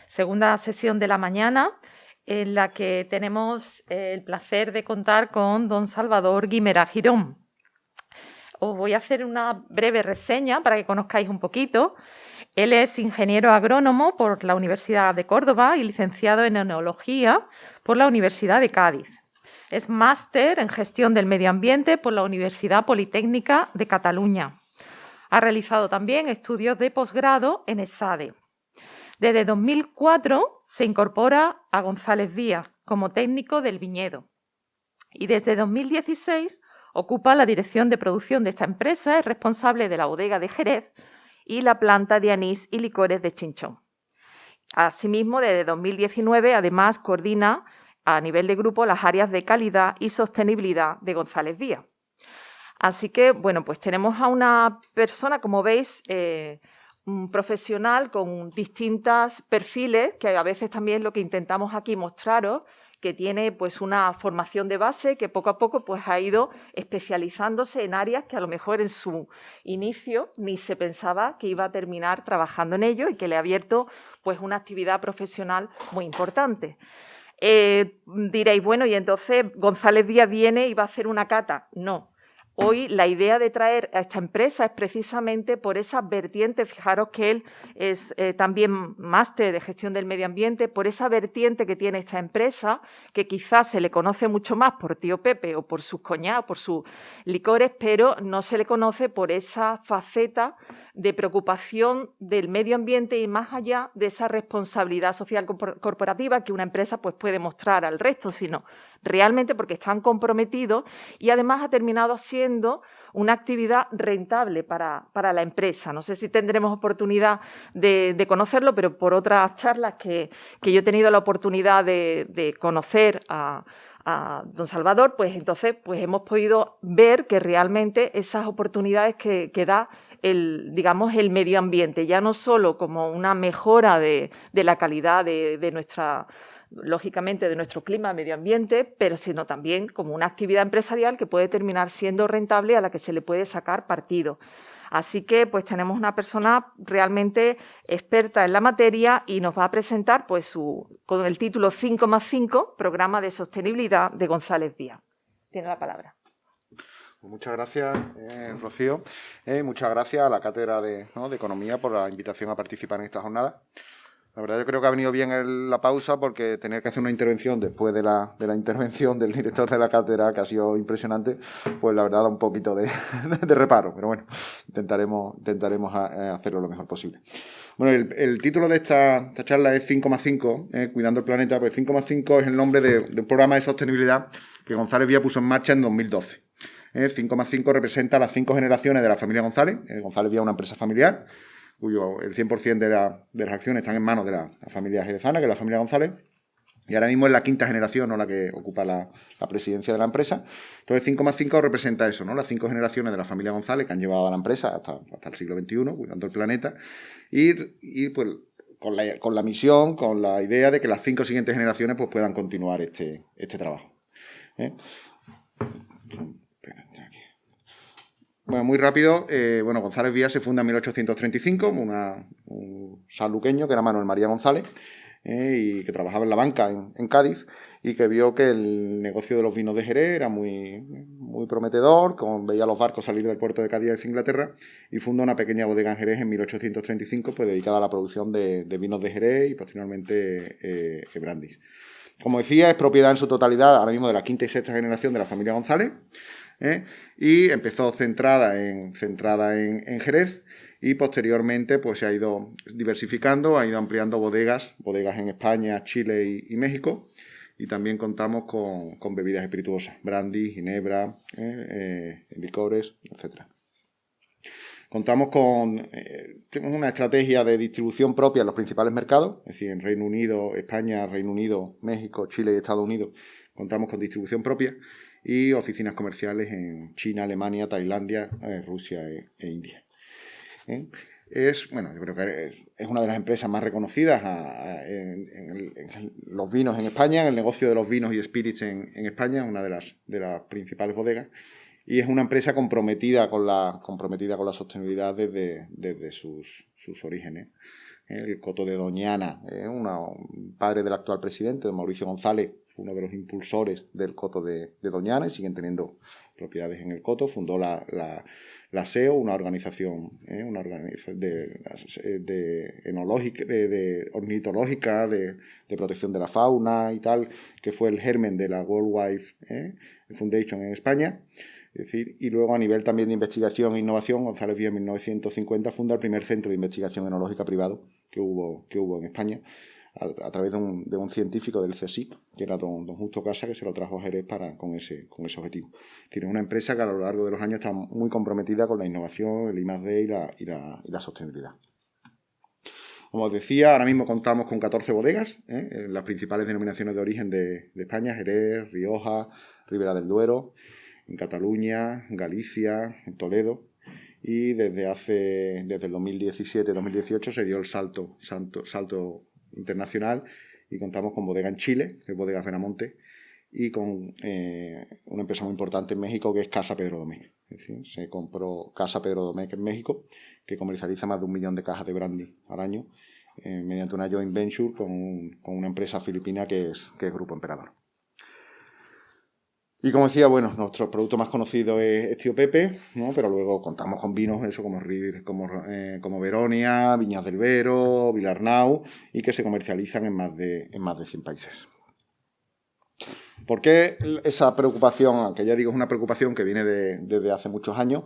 segunda sesión de la mañana, en la que tenemos el placer de contar con don Salvador Guimerá Girón. Os voy a hacer una breve reseña para que conozcáis un poquito. Él es ingeniero agrónomo por la Universidad de Córdoba y licenciado en enología por la Universidad de Cádiz. Es máster en gestión del medio ambiente por la Universidad Politécnica de Cataluña. Ha realizado también estudios de posgrado en ESADE. Desde 2004 se incorpora a González Vía como técnico del viñedo y desde 2016 ocupa la dirección de producción de esta empresa, es responsable de la bodega de Jerez y la planta de anís y licores de Chinchón. Asimismo, desde 2019, además, coordina a nivel de grupo las áreas de calidad y sostenibilidad de González Vía. Así que, bueno, pues tenemos a una persona, como veis, un profesional con distintos perfiles, que a veces también es lo que intentamos aquí mostraros, que tiene pues una formación de base que poco a poco pues ha ido especializándose en áreas que a lo mejor en su inicio ni se pensaba que iba a terminar trabajando en ello y que le ha abierto pues una actividad profesional muy importante. Diréis, bueno, y entonces González Vía viene y va a hacer una cata. No. Hoy la idea de traer a esta empresa es precisamente por esas vertientes, fijaros que él es también máster de gestión del medio ambiente, por esa vertiente que tiene esta empresa, que quizás se le conoce mucho más por Tío Pepe o por sus coñados, por sus licores, pero no se le conoce por esa faceta de preocupación del medio ambiente y más allá de esa responsabilidad social corporativa que una empresa pues, puede mostrar al resto, sino realmente porque están comprometidos y además ha terminado siendo una actividad rentable para la empresa. No sé si tendremos oportunidad de conocerlo, pero por otras charlas que yo he tenido la oportunidad de conocer a don Salvador, pues entonces pues hemos podido ver que realmente esas oportunidades que da digamos, el medio ambiente, ya no solo como una mejora de la calidad de nuestra, lógicamente, de nuestro clima, medio ambiente, pero sino también como una actividad empresarial que puede terminar siendo rentable a la que se le puede sacar partido. Así que pues tenemos una persona realmente experta en la materia y nos va a presentar pues con el título 5+5, Programa de Sostenibilidad de González Vía. Tiene la palabra. Muchas gracias, Rocío. Muchas gracias a la Cátedra de Economía por la invitación a participar en esta jornada. La verdad, yo creo que ha venido bien la pausa porque tener que hacer una intervención después de la intervención del director de la cátedra, que ha sido impresionante, pues la verdad da un poquito de reparo. Pero bueno, intentaremos hacerlo lo mejor posible. Bueno, el título de esta charla es 5+5, Cuidando el Planeta. Pues 5+5 es el nombre de un programa de sostenibilidad que González Vía puso en marcha en 2012. 5+5 representa las 5 generaciones de la familia González. González Vía es una empresa familiar, cuyo el 100% de las acciones están en manos de la familia jerezana, que es la familia González, y ahora mismo es la 5ª generación, ¿no?, la que ocupa la presidencia de la empresa. Entonces 5+5 representa eso, ¿no?, las 5 generaciones de la familia González que han llevado a la empresa hasta el siglo XXI, cuidando el planeta, y pues con la misión, con la idea de que las 5 siguientes generaciones pues puedan continuar este trabajo. Bueno, muy rápido, González Vía se funda en 1835, un sanluqueño que era Manuel María González, y que trabajaba en la banca en Cádiz, y que vio que el negocio de los vinos de Jerez era muy, muy prometedor, veía los barcos salir del puerto de Cádiz hacia Inglaterra, y funda una pequeña bodega en Jerez en 1835, pues dedicada a la producción de vinos de Jerez y posteriormente brandis. Como decía, es propiedad en su totalidad ahora mismo de la 5ª y 6ª generación de la familia González, y empezó centrada en Jerez y posteriormente pues se ha ido diversificando, ha ido ampliando bodegas en España, Chile y México, y también contamos con bebidas espirituosas, brandy, ginebra, licores, etcétera. Contamos tenemos una estrategia de distribución propia en los principales mercados, es decir, en Reino Unido, España, Reino Unido, México, Chile y Estados Unidos contamos con distribución propia, y oficinas comerciales en China, Alemania, Tailandia, Rusia e India. Yo creo que es una de las empresas más reconocidas en los vinos en España, en el negocio de los vinos y spirits en España, una de las principales bodegas, y es una empresa comprometida con la sostenibilidad desde sus orígenes. el coto de Doñana, padre del actual presidente, don Mauricio González, uno de los impulsores del coto de Doñana, y siguen teniendo propiedades en el coto. Fundó la SEO, una organización de ornitológica, de protección de la fauna y tal, que fue el germen de la World Wildlife Foundation en España. Es decir, y luego a nivel también de investigación e innovación, González Vías en 1950 funda el primer centro de investigación enológica privado que hubo en España, a través de un científico del CSIC, que era don Justo Casa, que se lo trajo a Jerez con ese objetivo. Tiene una empresa que a lo largo de los años está muy comprometida con la innovación, el I+D y la sostenibilidad. Como os decía, ahora mismo contamos con 14 bodegas, las principales denominaciones de origen de España: Jerez, Rioja, Ribera del Duero, en Cataluña, en Galicia, en Toledo. Y desde el 2017-2018 se dio el salto internacional, y contamos con bodega en Chile, que es Bodegas Benamonte, y con una empresa muy importante en México, que es Casa Pedro Domecq. Es decir, se compró Casa Pedro Domecq en México, que comercializa más de 1 millón de cajas de brandy al año, mediante una joint venture con una empresa filipina que es Grupo Emperador. Y como decía, bueno, nuestro producto más conocido es Tío Pepe, ¿no? Pero luego contamos con vinos como Veronia, Viñas del Vero, Vilarnau, y que se comercializan en más de 100 países. ¿Por qué esa preocupación? Que ya digo, es una preocupación que viene desde hace muchos años,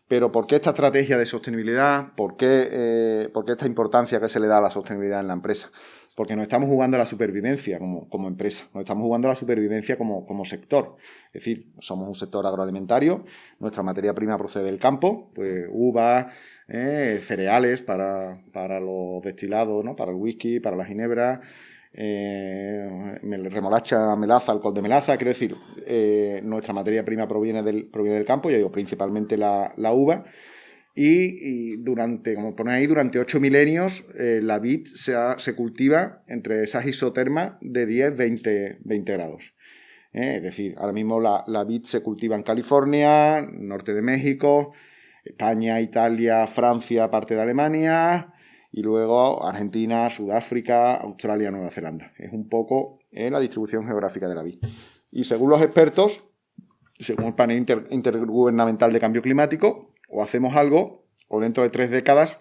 pero ¿por qué esta estrategia de sostenibilidad? ¿Por qué esta importancia que se le da a la sostenibilidad en la empresa? Porque nos estamos jugando a la supervivencia como empresa, nos estamos jugando a la supervivencia como sector. Es decir, somos un sector agroalimentario, nuestra materia prima procede del campo, pues uvas, cereales para los destilados, ¿no? Para el whisky, para la ginebra, remolacha, melaza, alcohol de melaza. Quiero decir, nuestra materia prima proviene del campo, ya digo, principalmente la uva. Y como ponéis ahí, durante 8 milenios la vid se cultiva entre esas isotermas de 10-20 grados. Es decir, ahora mismo la vid se cultiva en California, norte de México, España, Italia, Francia, parte de Alemania, y luego Argentina, Sudáfrica, Australia, Nueva Zelanda. Es un poco la distribución geográfica de la vid. Y según los expertos, según el panel intergubernamental de cambio climático, o hacemos algo, o dentro de 3 décadas,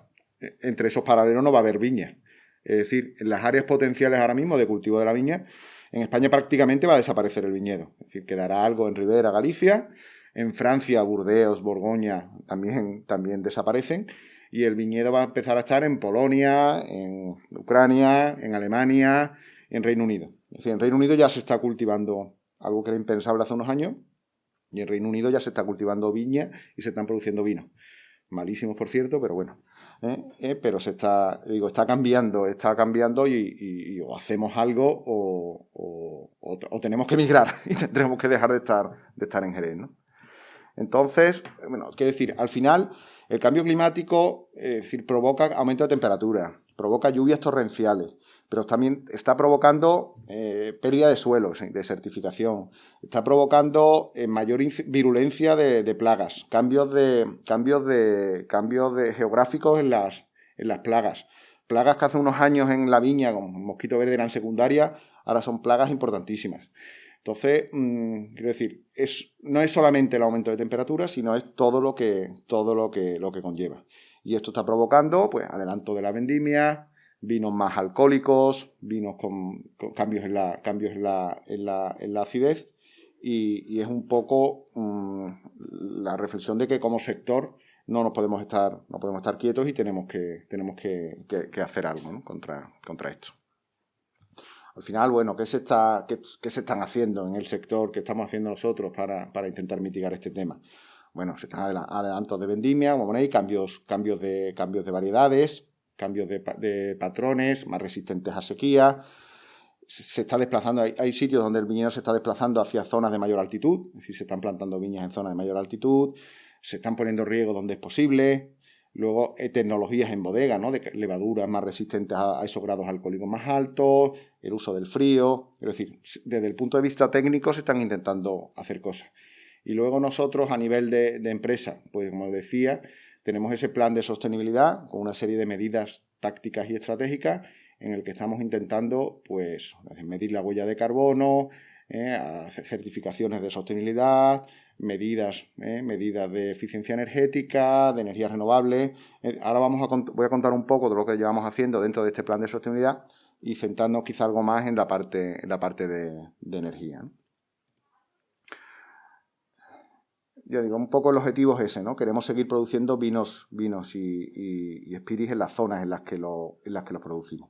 entre esos paralelos no va a haber viña. Es decir, en las áreas potenciales ahora mismo de cultivo de la viña, en España prácticamente va a desaparecer el viñedo. Es decir, quedará algo en Ribera, Galicia. En Francia, Burdeos, Borgoña también desaparecen. Y el viñedo va a empezar a estar en Polonia, en Ucrania, en Alemania, en Reino Unido. Es decir, en Reino Unido ya se está cultivando algo que era impensable hace unos años. Y en Reino Unido ya se está cultivando viña y se están produciendo vinos. Malísimos, por cierto, pero bueno. Pero está cambiando y o hacemos algo o tenemos que migrar y tendremos que dejar de estar en Jerez, ¿no? Entonces, bueno, quiero decir, al final el cambio climático provoca aumento de temperatura, provoca lluvias torrenciales, pero también está provocando pérdida de suelos, desertificación, está provocando mayor virulencia de plagas, cambios geográficos en las plagas. Plagas que hace unos años en la viña, con mosquito verde, eran secundarias, ahora son plagas importantísimas. Entonces, quiero decir, no es solamente el aumento de temperatura, sino es todo lo que conlleva. Y esto está provocando, pues, adelanto de la vendimia, vinos más alcohólicos, vinos con cambios en la acidez, y es un poco la reflexión de que como sector no podemos estar quietos y tenemos que hacer algo, ¿no? contra esto. Al final, bueno, ¿qué se están haciendo en el sector? ¿Qué estamos haciendo nosotros para intentar mitigar este tema? Bueno, se están adelantos de vendimia, como veis, cambios de variedades, cambios de patrones más resistentes a sequía. Se está desplazando, hay sitios donde el viñedo se está desplazando hacia zonas de mayor altitud, es decir, se están plantando viñas en zonas de mayor altitud, se están poniendo riego donde es posible. Luego, tecnologías en bodega, ¿no? De levaduras más resistentes a esos grados alcohólicos más altos, el uso del frío. Es decir, desde el punto de vista técnico se están intentando hacer cosas. Y luego nosotros, a nivel de empresa, pues como decía, tenemos ese plan de sostenibilidad con una serie de medidas tácticas y estratégicas en el que estamos intentando pues, medir la huella de carbono, hacer certificaciones de sostenibilidad, medidas de eficiencia energética, de energías renovables. Ahora voy a contar un poco de lo que llevamos haciendo dentro de este plan de sostenibilidad y centrarnos quizá algo más en la parte de energía, ¿no? Ya digo, un poco el objetivo es ese, ¿no? Queremos seguir produciendo vinos y spirits en las zonas en las que los producimos.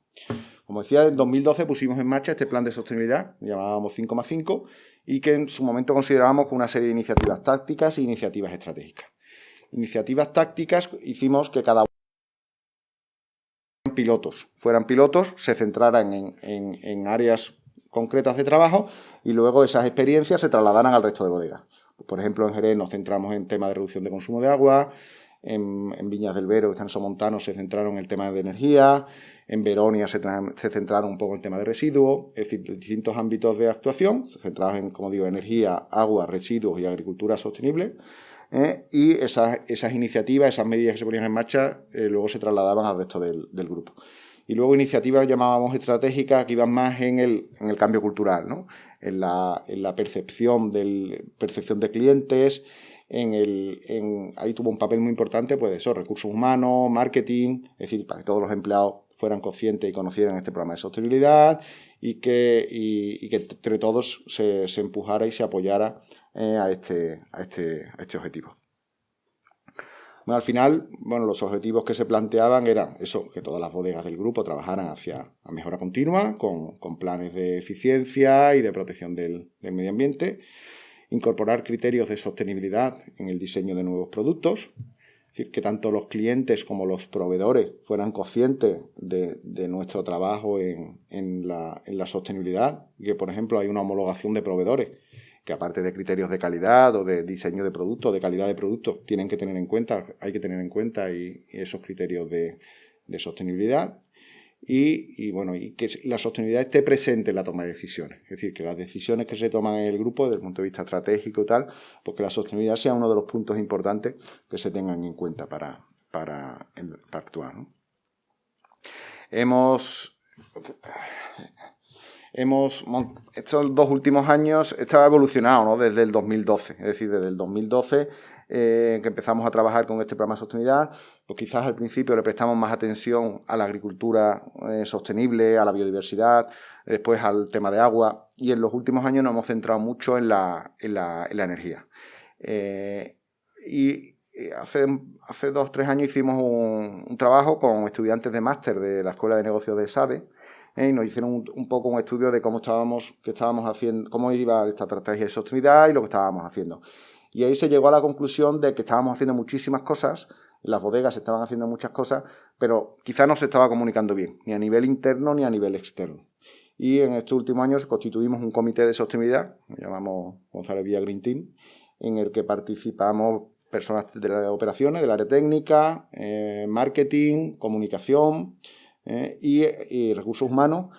Como decía, en 2012 pusimos en marcha este plan de sostenibilidad, que llamábamos 5+5, y que en su momento considerábamos como una serie de iniciativas tácticas e iniciativas estratégicas. Iniciativas tácticas hicimos que cada fueran pilotos, se centraran en áreas concretas de trabajo y luego esas experiencias se trasladaran al resto de bodegas. Por ejemplo, en Jerez nos centramos en temas de reducción de consumo de agua, en Viñas del Vero, que está en Somontano, se centraron en el tema de energía, en Veronia se centraron un poco en el tema de residuos, es decir, distintos ámbitos de actuación, se centraron en, como digo, energía, agua, residuos y agricultura sostenible, y esas iniciativas, esas medidas que se ponían en marcha, luego se trasladaban al resto del grupo. Y luego iniciativas llamábamos estratégicas que iban más en el cambio cultural, ¿no? En la percepción de clientes, ahí tuvo un papel muy importante, pues eso, recursos humanos, marketing, es decir, para que todos los empleados fueran conscientes y conocieran este programa de sostenibilidad y que entre todos se empujara y se apoyara a este objetivo. Bueno, al final, los objetivos que se planteaban eran eso, que todas las bodegas del grupo trabajaran hacia la mejora continua, con planes de eficiencia y de protección del medio ambiente, incorporar criterios de sostenibilidad en el diseño de nuevos productos, es decir, que tanto los clientes como los proveedores fueran conscientes de nuestro trabajo en la sostenibilidad, y que, por ejemplo, hay una homologación de proveedores que aparte de criterios de calidad o de diseño de producto, de calidad de producto, hay que tener en cuenta y esos criterios de sostenibilidad y que la sostenibilidad esté presente en la toma de decisiones. Es decir, que las decisiones que se toman en el grupo desde el punto de vista estratégico y tal, pues que la sostenibilidad sea uno de los puntos importantes que se tengan en cuenta para actuar, ¿no? Estos 2 últimos años, esto ha evolucionado, ¿no? Desde el 2012, es decir, desde el 2012 que empezamos a trabajar con este programa de sostenibilidad, pues quizás al principio le prestamos más atención a la agricultura sostenible, a la biodiversidad, después al tema de agua, y en los últimos años nos hemos centrado mucho en la energía. Hace 2 o 3 años hicimos un trabajo con estudiantes de máster de la Escuela de Negocios de SADE, y nos hicieron un poco un estudio de qué estábamos haciendo, cómo iba esta estrategia de sostenibilidad y lo que estábamos haciendo. Y ahí se llegó a la conclusión de que estábamos haciendo muchísimas cosas, en las bodegas se estaban haciendo muchas cosas, pero quizás no se estaba comunicando bien, ni a nivel interno ni a nivel externo. Y en estos últimos años constituimos un comité de sostenibilidad, lo llamamos González Villa Green Team, en el que participamos personas de las operaciones, del área técnica, marketing, comunicación y recursos humanos,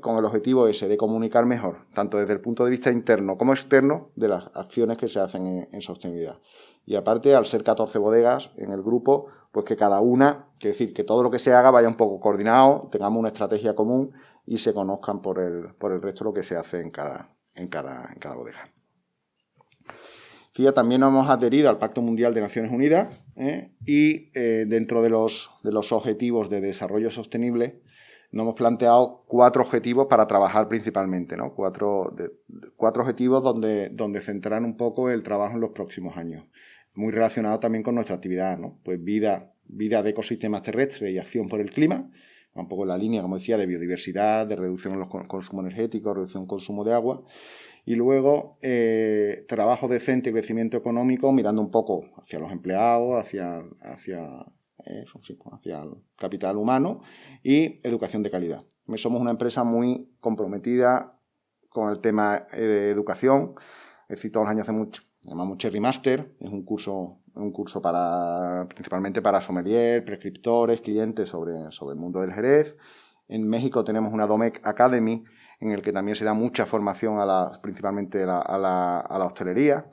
con el objetivo ese de comunicar mejor, tanto desde el punto de vista interno como externo, de las acciones que se hacen en sostenibilidad. Y aparte, al ser 14 bodegas en el grupo, pues que cada una, quiere decir, que todo lo que se haga vaya un poco coordinado, tengamos una estrategia común y se conozcan por el resto lo que se hace en cada bodega. Aquí ya también nos hemos adherido al Pacto Mundial de Naciones Unidas y dentro de los objetivos de desarrollo sostenible nos hemos planteado 4 objetivos para trabajar principalmente, ¿no? 4 objetivos donde centrar un poco el trabajo en los próximos años. Muy relacionado también con nuestra actividad, ¿no? Pues vida de ecosistemas terrestres y acción por el clima, un poco en la línea, como decía, de biodiversidad, de reducción en los consumos energéticos, reducción en consumo de agua. Y luego, trabajo decente y crecimiento económico, mirando un poco hacia los empleados, hacia el capital humano y educación de calidad. Somos una empresa muy comprometida con el tema de educación. Es decir, todos los años llamamos Cherry Master, es un curso principalmente para sommelier, prescriptores, clientes sobre el mundo del Jerez. En México tenemos una Domecq Academy, en el que también se da mucha formación principalmente a la hostelería.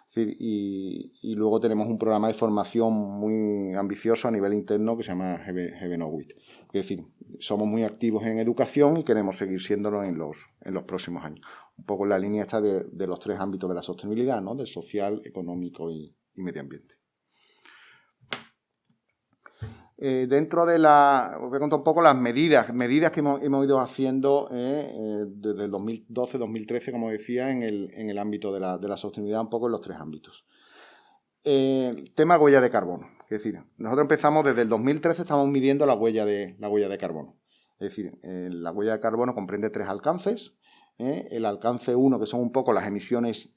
Es decir, y luego tenemos un programa de formación muy ambicioso a nivel interno que se llama GBNOWIT. Es decir, somos muy activos en educación y queremos seguir siéndolo en los próximos años. Un poco en la línea esta de los 3 ámbitos de la sostenibilidad, ¿no? Del social, económico y medio ambiente. Dentro de os voy a contar un poco las medidas que hemos ido haciendo desde el 2012-2013, como decía, en el ámbito de la sostenibilidad, un poco en los 3 ámbitos. Tema huella de carbono. Es decir, nosotros empezamos desde el 2013, estamos midiendo la huella de carbono. Es decir, la huella de carbono comprende 3 alcances. El alcance 1, que son un poco las emisiones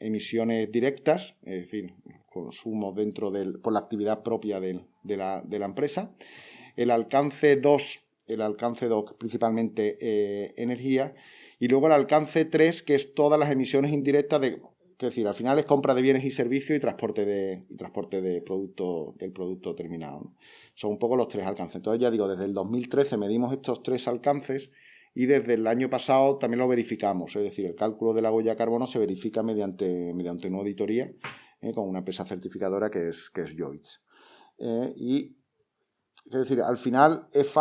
directas, es decir, consumo por la actividad propia de la empresa. El alcance 2, principalmente energía. Y luego el alcance 3, que es todas las emisiones indirectas es decir, al final es compra de bienes y servicios y transporte del producto terminado, ¿no? Son un poco los 3 alcances. Entonces, ya digo, desde el 2013 medimos estos 3 alcances y desde el año pasado también lo verificamos. Es decir, el cálculo de la huella de carbono se verifica mediante una auditoría con una empresa certificadora que es Lloyds. Y es decir, al final es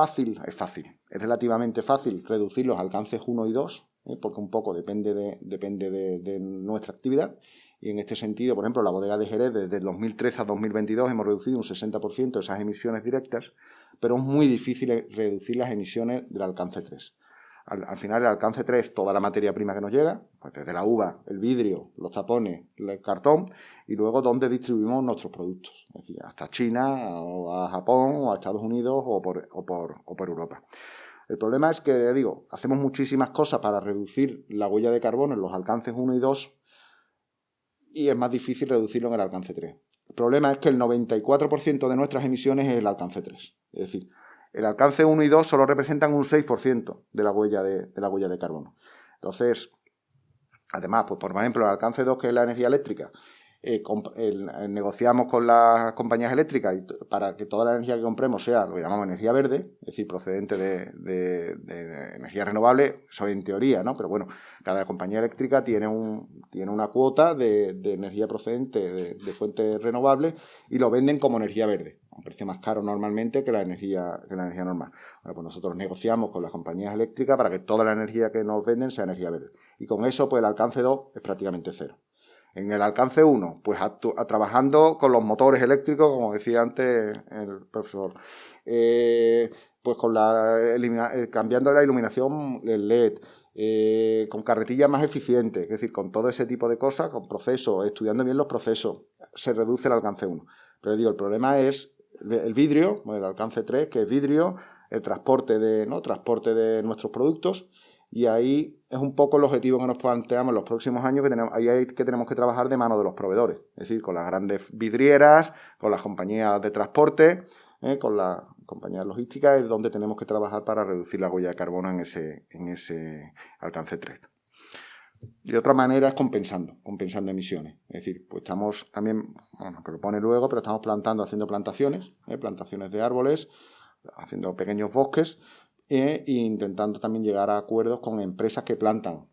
relativamente fácil reducir los alcances 1 y 2, porque un poco depende de nuestra actividad. Y en este sentido, por ejemplo, la bodega de Jerez, desde el 2013 a 2022 hemos reducido un 60% de esas emisiones directas, pero es muy difícil reducir las emisiones del alcance 3. Al final, el alcance 3, toda la materia prima que nos llega, pues desde la uva, el vidrio, los tapones, el cartón, y luego dónde distribuimos nuestros productos. Es decir, hasta China, o a Japón, o a Estados Unidos, o por Europa. El problema es que, digo, hacemos muchísimas cosas para reducir la huella de carbono en los alcances 1 y 2, y es más difícil reducirlo en el alcance 3. El problema es que el 94% de nuestras emisiones es el alcance 3. Es decir, el alcance 1 y 2 solo representan un 6% de la huella de carbono. Entonces, además, pues por ejemplo, el alcance 2, que es la energía eléctrica, negociamos con las compañías eléctricas para que toda la energía que compremos sea lo que llamamos energía verde, es decir, procedente de energía renovable, eso en teoría, ¿no? Pero bueno, cada compañía eléctrica tiene una cuota de energía procedente de fuentes renovables y lo venden como energía verde, a un precio más caro normalmente que la energía normal. Bueno, pues nosotros negociamos con las compañías eléctricas para que toda la energía que nos venden sea energía verde. Y con eso, pues el alcance 2 es prácticamente 0. En el alcance 1, pues trabajando con los motores eléctricos, como decía antes el profesor, pues con cambiando la iluminación LED, con carretillas más eficientes, es decir, con todo ese tipo de cosas, con procesos, estudiando bien los procesos, se reduce el alcance 1. Pero digo, el problema es el vidrio, el alcance 3, que es vidrio, el transporte de nuestros productos. Y ahí es un poco el objetivo que nos planteamos en los próximos años, que tenemos que trabajar de mano de los proveedores, es decir, con las grandes vidrieras, con las compañías de transporte, con las compañías logísticas, es donde tenemos que trabajar para reducir la huella de carbono en ese alcance 3. Y otra manera es compensando emisiones. Es decir, pues estamos también, bueno, que lo pone luego, pero estamos haciendo plantaciones de árboles, haciendo pequeños bosques, e intentando también llegar a acuerdos con empresas que plantan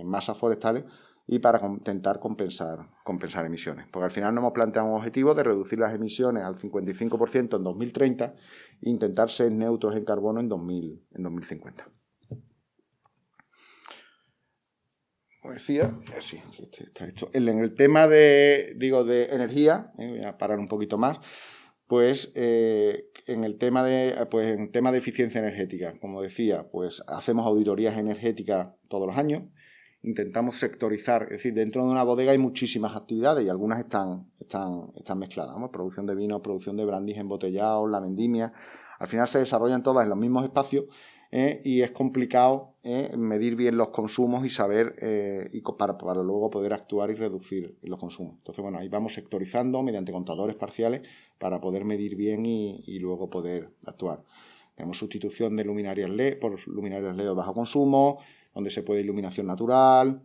masas forestales y para intentar compensar emisiones. Porque al final nos hemos planteado un objetivo de reducir las emisiones al 55% en 2030 e intentar ser neutros en carbono en 2050. Como decía, sí, está hecho. En el tema de energía, voy a parar un poquito más, pues en el tema de eficiencia energética, como decía, pues hacemos auditorías energéticas todos los años, intentamos sectorizar, es decir, dentro de una bodega hay muchísimas actividades y algunas están mezcladas, ¿no? Producción de vino, producción de brandy embotellados, la vendimia, al final se desarrollan todas en los mismos espacios y es complicado medir bien los consumos y saber para luego poder actuar y reducir los consumos. Entonces, bueno, ahí vamos sectorizando mediante contadores parciales para poder medir bien y luego poder actuar. Tenemos sustitución de luminarias LED por luminarias LED de bajo consumo, donde se puede iluminación natural,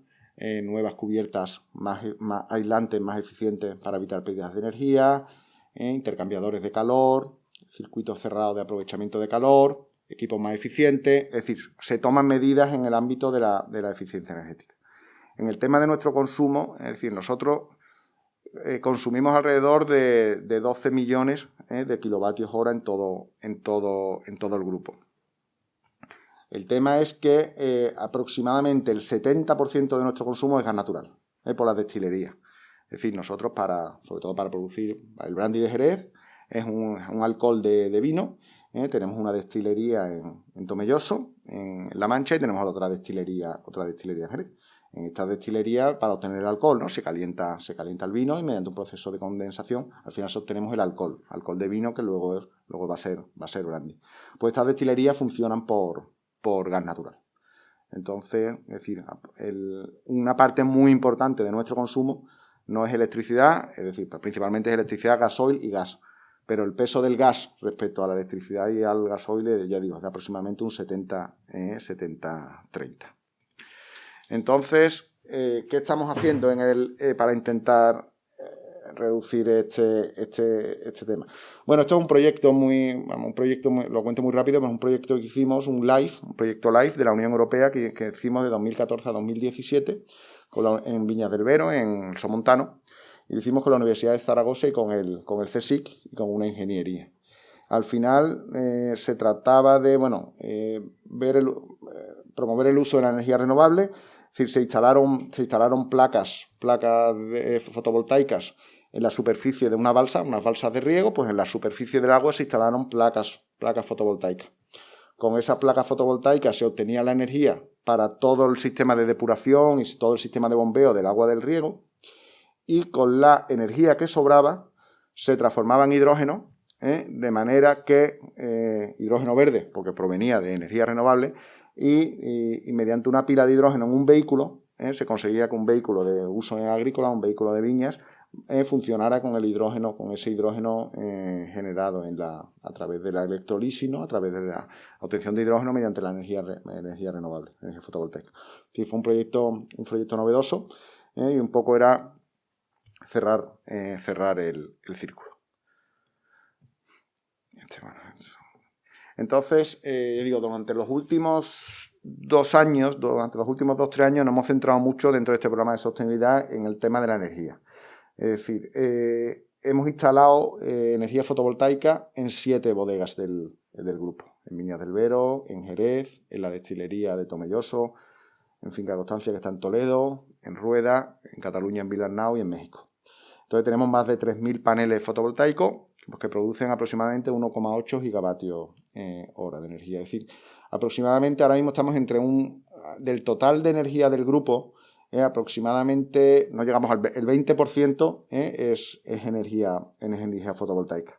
nuevas cubiertas más aislantes, más eficientes para evitar pérdidas de energía, intercambiadores de calor, circuitos cerrados de aprovechamiento de calor, equipos más eficientes, es decir, se toman medidas en el ámbito de la eficiencia energética. En el tema de nuestro consumo, es decir, nosotros consumimos alrededor de 12 millones de kilovatios hora en todo el grupo. El tema es que aproximadamente el 70% de nuestro consumo es gas natural, por las destilerías. Es decir, nosotros, sobre todo para producir el brandy de Jerez, es un alcohol de vino. Tenemos una destilería en Tomelloso, en La Mancha, y tenemos otra destilería en Jerez. En esta destilería, para obtener el alcohol, ¿no? Se calienta el vino y mediante un proceso de condensación, al final obtenemos el alcohol de vino que luego va a ser brandy. Pues estas destilerías funcionan por gas natural. Entonces, es decir, una parte muy importante de nuestro consumo no es electricidad, es decir, principalmente es electricidad, gasoil y gas. Pero el peso del gas respecto a la electricidad y al gasoil, ya digo, es de aproximadamente un 70-30. Entonces, ¿qué estamos haciendo para intentar reducir este tema? Bueno, esto es un proyecto lo cuento muy rápido, pero es un proyecto que hicimos, un proyecto LIFE de la Unión Europea que hicimos de 2014 a 2017 en Viñas del Vero, en Somontano, y lo hicimos con la Universidad de Zaragoza y con el CSIC y con una ingeniería. Al final se trataba de promover el uso de la energía renovable. Es decir, se instalaron placas fotovoltaicas en la superficie de unas balsas de riego. Pues en la superficie del agua se instalaron placas fotovoltaicas. Con esas placas fotovoltaicas se obtenía la energía para todo el sistema de depuración y todo el sistema de bombeo del agua del riego, y con la energía que sobraba se transformaba en hidrógeno, de manera que hidrógeno verde, porque provenía de energía renovable, y mediante una pila de hidrógeno en un vehículo, se conseguía que un vehículo de uso agrícola, un vehículo de viñas, funcionara con ese hidrógeno generado a través de la electrolisis, ¿no? A través de la obtención de hidrógeno mediante la energía renovable, energía fotovoltaica. Sí, fue un proyecto novedoso, y un poco era cerrar el círculo. Entonces, durante los últimos 2-3 años, nos hemos centrado mucho dentro de este programa de sostenibilidad en el tema de la energía. Es decir, hemos instalado energía fotovoltaica en 7 bodegas del grupo. En Viñas del Vero, en Jerez, en la destilería de Tomelloso, en Finca Constancia, que está en Toledo, en Rueda, en Cataluña, en Vilarnau y en México. Entonces tenemos más de 3.000 paneles fotovoltaicos que producen aproximadamente 1,8 gigavatios hora de energía. Es decir, aproximadamente ahora mismo estamos del total de energía del grupo, aproximadamente, no llegamos al 20% es energía fotovoltaica.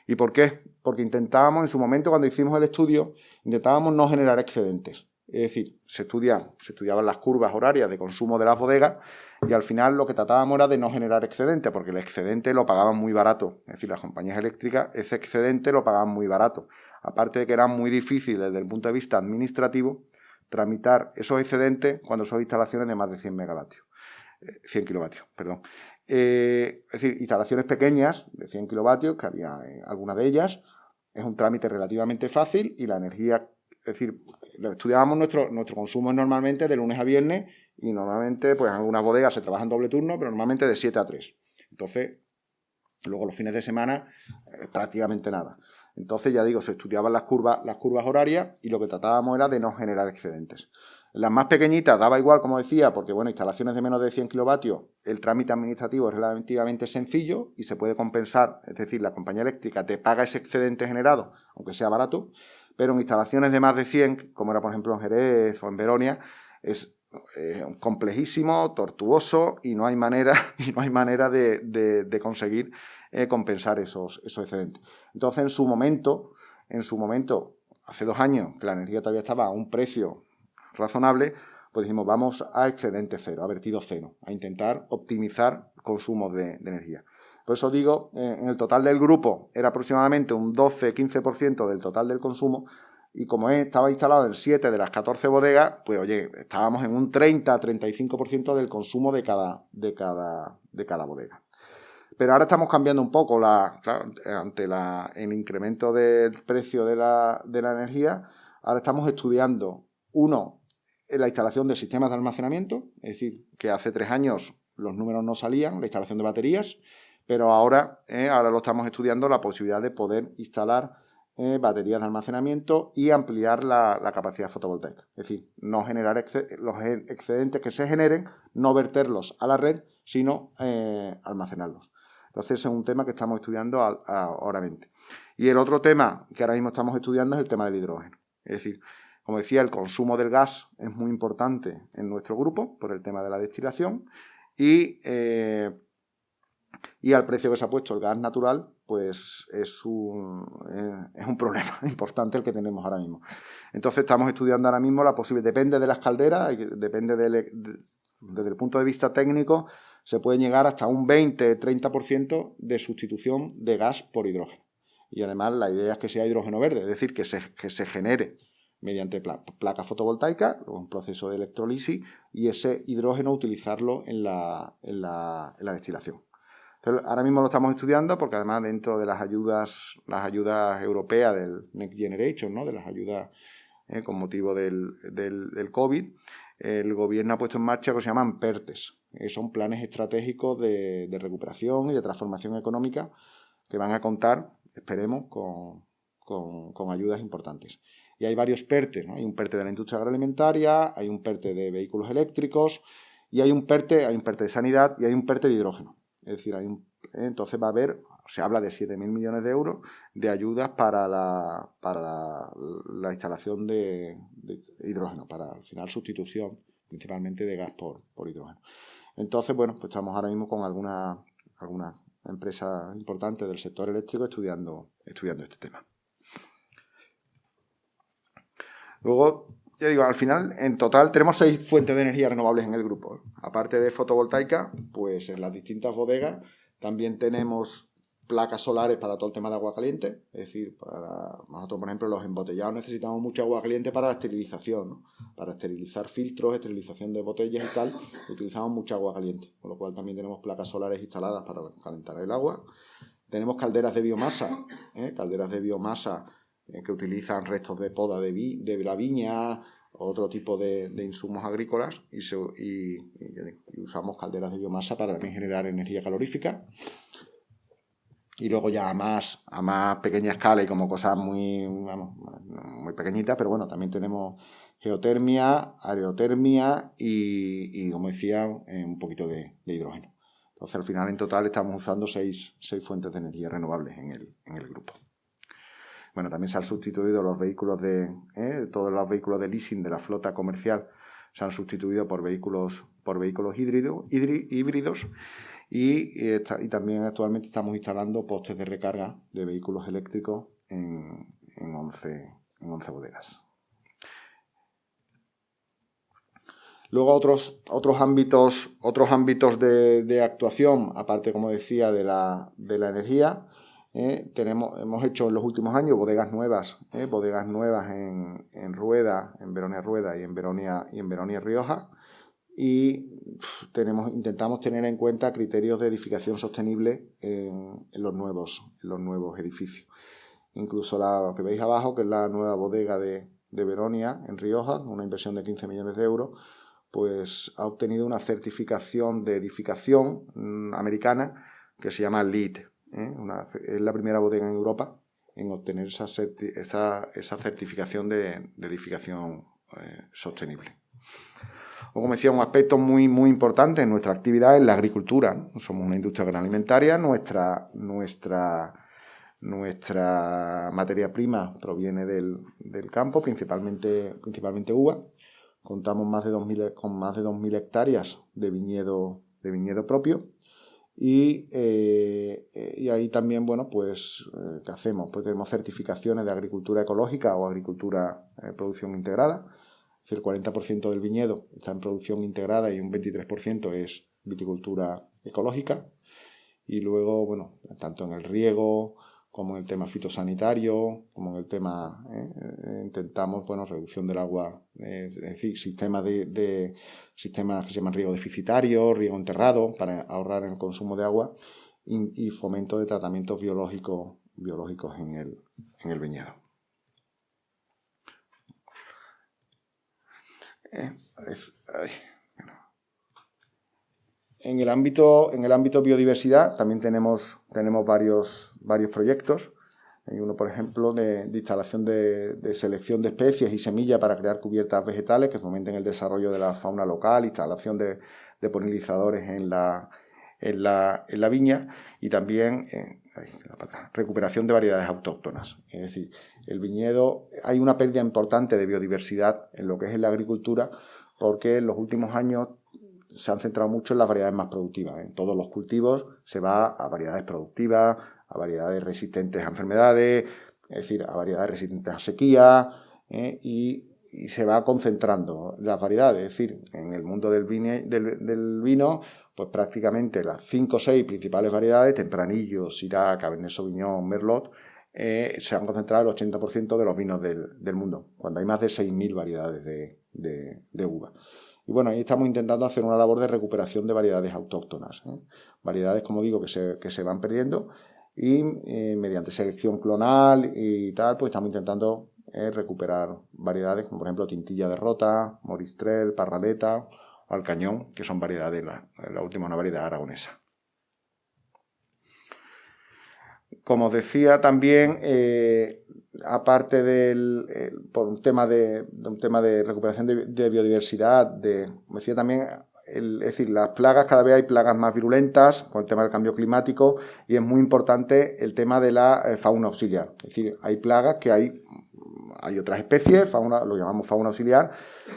¿Y por qué? Porque intentábamos, en su momento, cuando hicimos el estudio, no generar excedentes. Es decir, se estudiaban las curvas horarias de consumo de las bodegas, y al final lo que tratábamos era de no generar excedente, porque el excedente lo pagaban muy barato. Es decir, las compañías eléctricas ese excedente lo pagaban muy barato. Aparte de que era muy difícil desde el punto de vista administrativo tramitar esos excedentes cuando son instalaciones de más de 100 kilovatios. Es decir, instalaciones pequeñas de 100 kilovatios, que había algunas de ellas, es un trámite relativamente fácil, y la energía, es decir, estudiábamos nuestro consumo normalmente de lunes a viernes, y normalmente pues en algunas bodegas se trabaja en doble turno, pero normalmente de 7 a 3. Entonces, luego los fines de semana prácticamente nada. Entonces, ya digo, se estudiaban las curvas horarias, y lo que tratábamos era de no generar excedentes. Las más pequeñitas daba igual, como decía, porque instalaciones de menos de 100 kilovatios, el trámite administrativo es relativamente sencillo y se puede compensar. Es decir, la compañía eléctrica te paga ese excedente generado, aunque sea barato, pero en instalaciones de más de 100, como era por ejemplo en Jerez o en Veronia, es complejísimo, tortuoso, y no hay manera de conseguir compensar esos excedentes. Entonces, en su momento, hace 2 años, que la energía todavía estaba a un precio razonable, pues dijimos, vamos a excedente cero, a vertido cero, a intentar optimizar consumos de energía. Por eso digo, en el total del grupo era aproximadamente un 12-15% del total del consumo, y como estaba instalado en 7 de las 14 bodegas, pues oye, estábamos en un 30-35% del consumo de cada bodega. Pero ahora estamos cambiando un poco, ante el incremento del precio de la energía. Ahora estamos estudiando, la instalación de sistemas de almacenamiento, es decir, que hace 3 años los números no salían, la instalación de baterías, pero ahora lo estamos estudiando, la posibilidad de poder instalar baterías de almacenamiento y ampliar la capacidad fotovoltaica. Es decir, no generar los excedentes que se generen, no verterlos a la red, sino almacenarlos. Entonces, es un tema que estamos estudiando ahora mismo. Y el otro tema que ahora mismo estamos estudiando es el tema del hidrógeno. Es decir, como decía, el consumo del gas es muy importante en nuestro grupo por el tema de la destilación y al precio que se ha puesto el gas natural, pues es un problema importante el que tenemos ahora mismo. Entonces estamos estudiando ahora mismo la posibilidad, depende de las calderas, depende desde el punto de vista técnico, se puede llegar hasta un 20-30% de sustitución de gas por hidrógeno. Y además la idea es que sea hidrógeno verde, es decir, que se genere mediante placas fotovoltaicas, un proceso de electrolisis, y ese hidrógeno utilizarlo en la destilación. Entonces, ahora mismo lo estamos estudiando porque además dentro de las ayudas europeas del Next Generation, ¿no? De las ayudas con motivo del COVID, el gobierno ha puesto en marcha lo que se llaman PERTES, que son planes estratégicos de recuperación y de transformación económica que van a contar, esperemos, con ayudas importantes. Y hay varios PERTES, ¿no? Hay un PERTE de la industria agroalimentaria, hay un PERTE de vehículos eléctricos, y hay un PERTE de sanidad y hay un PERTE de hidrógeno. Es decir, entonces va a haber, se habla de 7.000 millones de euros de ayudas para la instalación de hidrógeno, para al final sustitución principalmente de gas por hidrógeno. Entonces, bueno, pues estamos ahora mismo con algunas empresas importantes del sector eléctrico estudiando este tema. Luego, ya digo, al final, en total, tenemos 6 fuentes de energía renovables en el grupo. Aparte de fotovoltaica, pues en las distintas bodegas también tenemos placas solares para todo el tema de agua caliente. Es decir, para nosotros, por ejemplo, los embotellados necesitamos mucha agua caliente para la esterilización, ¿no? Para esterilizar filtros, esterilización de botellas y tal, utilizamos mucha agua caliente. Con lo cual también tenemos placas solares instaladas para calentar el agua. Tenemos calderas de biomasa, que utilizan restos de poda de la viña, otro tipo de insumos agrícolas, y usamos calderas de biomasa para también generar energía calorífica. Y luego ya a más pequeña escala y como cosas muy pequeñitas, pero bueno, también tenemos geotermia, aerotermia y como decía, un poquito de hidrógeno. Entonces, al final, en total, estamos usando 6 fuentes de energía renovables en el grupo. Bueno, también se han sustituido los vehículos todos los vehículos de leasing de la flota comercial se han sustituido por vehículos híbridos y también actualmente estamos instalando postes de recarga de vehículos eléctricos en 11 bodegas. Luego otros ámbitos de actuación, aparte, como decía, de la energía. Hemos hecho en los últimos años bodegas nuevas en Rueda, en Veronia Rueda y en Veronia Rioja, y intentamos tener en cuenta criterios de edificación sostenible en los nuevos edificios. Incluso lo que veis abajo, que es la nueva bodega de Veronia en Rioja, una inversión de 15 millones de euros, pues ha obtenido una certificación de edificación americana que se llama LEED. Es la primera bodega en Europa en obtener esa certificación de edificación sostenible. O como decía, un aspecto muy, muy importante en nuestra actividad es la agricultura, ¿no? Somos una industria agroalimentaria, nuestra materia prima proviene del campo, principalmente uva. Contamos con más de 2.000 hectáreas de viñedo propio. Y ahí también, bueno, pues, ¿qué hacemos? Pues tenemos certificaciones de agricultura ecológica o agricultura producción integrada. Es decir, el 40% del viñedo está en producción integrada y un 23% es viticultura ecológica. Y luego, bueno, tanto en el riego como en el tema fitosanitario, como en el tema, intentamos, bueno, reducción del agua, es decir, sistemas que se llaman riego deficitario, riego enterrado, para ahorrar en el consumo de agua, y fomento de tratamientos biológicos en el viñedo. En el ámbito biodiversidad también tenemos varios proyectos. Hay uno, por ejemplo, de instalación de selección de especies y semillas para crear cubiertas vegetales que fomenten el desarrollo de la fauna local, instalación de polinizadores en la viña y también recuperación de variedades autóctonas. Es decir, el viñedo, hay una pérdida importante de biodiversidad en lo que es la agricultura porque en los últimos años se han centrado mucho en las variedades más productivas. En todos los cultivos se va a variedades productivas, a variedades resistentes a enfermedades, es decir, a variedades resistentes a sequía, y se va concentrando las variedades. Es decir, en el mundo del vino, pues prácticamente las 5 o 6 principales variedades, Tempranillo, Syrah, Cabernet Sauvignon, Merlot, se han concentrado el 80% de los vinos del mundo, cuando hay más de 6.000 variedades de uva. Y bueno, ahí estamos intentando hacer una labor de recuperación de variedades autóctonas, variedades, como digo, que se van perdiendo y mediante selección clonal y tal, pues estamos intentando recuperar variedades como por ejemplo Tintilla de Rota, Moristrel, Parraleta o Alcañón, que son variedades, la última una variedad aragonesa. Como os decía también, aparte por un tema de recuperación de biodiversidad, me decía también, es decir, las plagas, cada vez hay plagas más virulentas con el tema del cambio climático y es muy importante el tema de la fauna auxiliar. Es decir, hay plagas que hay otras especies, lo llamamos fauna auxiliar,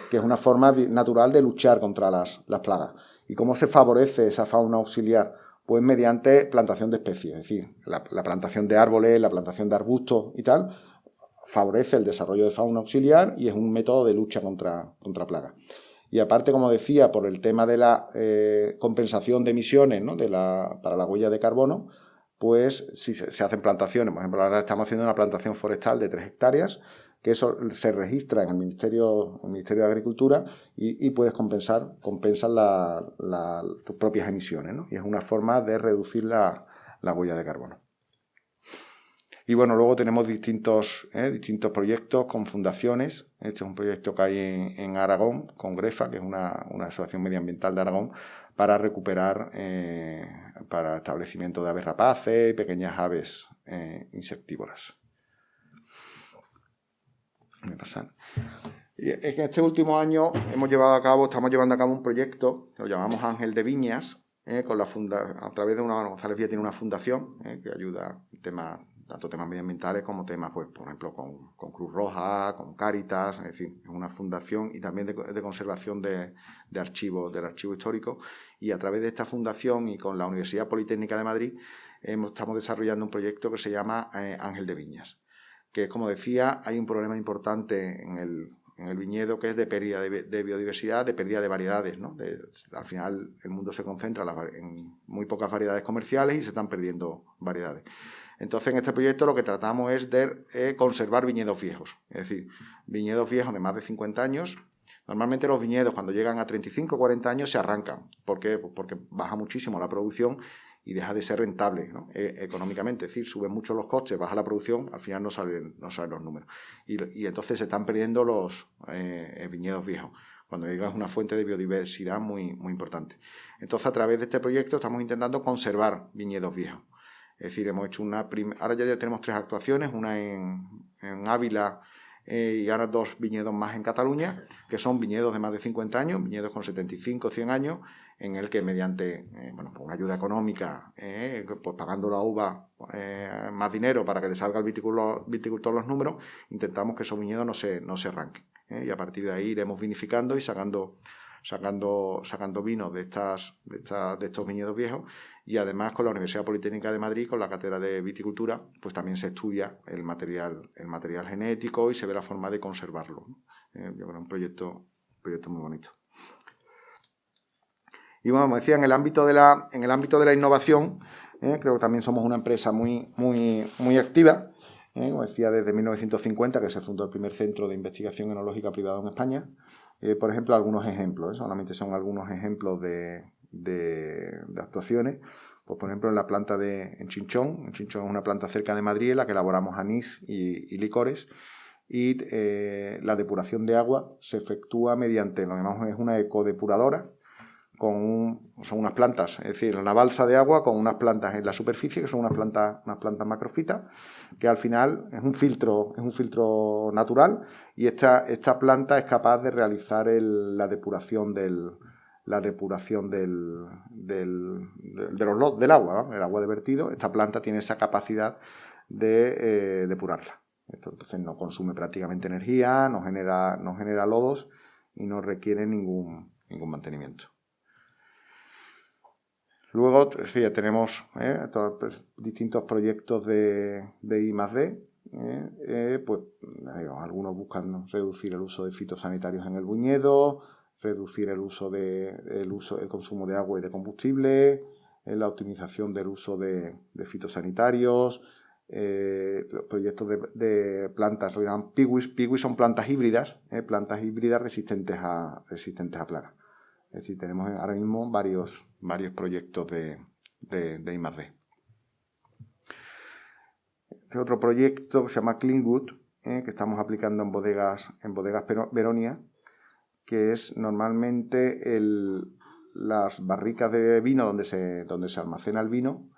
que es una forma natural de luchar contra las plagas. ¿Y cómo se favorece esa fauna auxiliar? Pues mediante plantación de especies, es decir, la plantación de árboles, la plantación de arbustos y tal, favorece el desarrollo de fauna auxiliar y es un método de lucha contra plagas. Y aparte, como decía, por el tema de la compensación de emisiones, ¿no? para la huella de carbono, pues si se hacen plantaciones, por ejemplo, ahora estamos haciendo una plantación forestal de 3 hectáreas, que eso se registra en el Ministerio de Agricultura y puedes compensas tus propias emisiones, ¿no? Y es una forma de reducir la huella de carbono. Y bueno, luego tenemos distintos proyectos con fundaciones. Este es un proyecto que hay en Aragón, con GREFA, que es una asociación medioambiental de Aragón, para recuperar, para establecimiento de aves rapaces y pequeñas aves insectívoras. Y en este último año estamos llevando a cabo un proyecto que lo llamamos Ángel de Viñas, a través de González Villa tiene una fundación que ayuda tanto temas medioambientales como temas, pues, por ejemplo, con Cruz Roja, con Cáritas, es decir, es una fundación y también de conservación del archivo histórico. Y a través de esta fundación y con la Universidad Politécnica de Madrid estamos desarrollando un proyecto que se llama Ángel de Viñas, que, como decía, hay un problema importante en el viñedo que es de pérdida de biodiversidad, de pérdida de variedades, ¿no? Al final el mundo se concentra en muy pocas variedades comerciales y se están perdiendo variedades. Entonces, en este proyecto lo que tratamos es de conservar viñedos viejos, es decir, viñedos viejos de más de 50 años. Normalmente los viñedos cuando llegan a 35 o 40 años se arrancan. ¿Por qué? Pues porque baja muchísimo la producción y deja de ser rentable, ¿no? Económicamente, es decir, suben mucho los costes, baja la producción, al final no salen los números. Y entonces se están perdiendo los viñedos viejos, cuando llega una fuente de biodiversidad muy, muy importante. Entonces, a través de este proyecto estamos intentando conservar viñedos viejos. Es decir, hemos hecho ahora ya tenemos 3 actuaciones, una en Ávila y ahora 2 viñedos más en Cataluña, que son viñedos de más de 50 años, viñedos con 75 o 100 años, en el que mediante una ayuda económica, pues pagando la uva más dinero para que le salga al viticultor los números, intentamos que esos viñedos no se arranquen. Y a partir de ahí iremos vinificando y sacando vinos de estos viñedos viejos. Y además con la Universidad Politécnica de Madrid, con la cátedra de viticultura, pues también se estudia el material genético y se ve la forma de conservarlo, ¿no? Yo creo que es un proyecto muy bonito. Y bueno, como decía, en el ámbito de la innovación, creo que también somos una empresa muy, muy, muy activa. Como decía, desde 1950 que se fundó el primer centro de investigación enológica privado en España. Por ejemplo, algunos ejemplos, solamente son algunos ejemplos de actuaciones. Pues, por ejemplo, en la planta en Chinchón. En Chinchón es una planta cerca de Madrid en la que elaboramos anís y licores. Y la depuración de agua se efectúa mediante, lo que llamamos es una ecodepuradora, son unas plantas, es decir, una balsa de agua con unas plantas en la superficie, que son unas plantas macrofitas, que al final es un filtro natural, y esta planta es capaz de realizar la depuración del agua, ¿no? El agua de vertido. Esta planta tiene esa capacidad de depurarla. Entonces no consume prácticamente energía, no genera lodos y no requiere ningún mantenimiento. Luego, ya tenemos distintos proyectos de I+D. Pues algunos buscan reducir el uso de fitosanitarios en el viñedo, reducir el consumo de agua y de combustible, la optimización del uso de fitosanitarios, los proyectos de plantas, lo llaman PIWIS. PIWIS son plantas híbridas resistentes a plagas. Es decir, tenemos ahora mismo varios proyectos de I+D. Este otro proyecto que se llama Cleanwood, que estamos aplicando en bodegas Veronia, que es normalmente las barricas de vino donde se almacena el vino,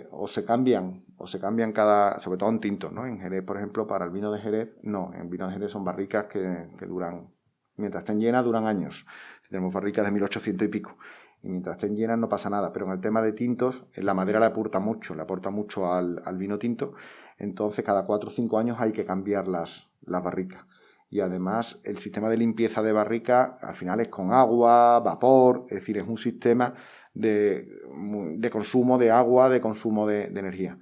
o se cambian sobre todo en tintos, ¿no? En Jerez, por ejemplo, para el vino de Jerez, no, en vino de Jerez son barricas que duran, mientras estén llenas, duran años. Tenemos barricas de 1800 y pico, y mientras estén llenas no pasa nada, pero en el tema de tintos, la madera le aporta mucho al vino tinto, entonces cada 4 o 5 años hay que cambiar las barricas. Y además el sistema de limpieza de barrica al final es con agua, vapor, es decir, es un sistema de consumo de agua, de consumo de energía.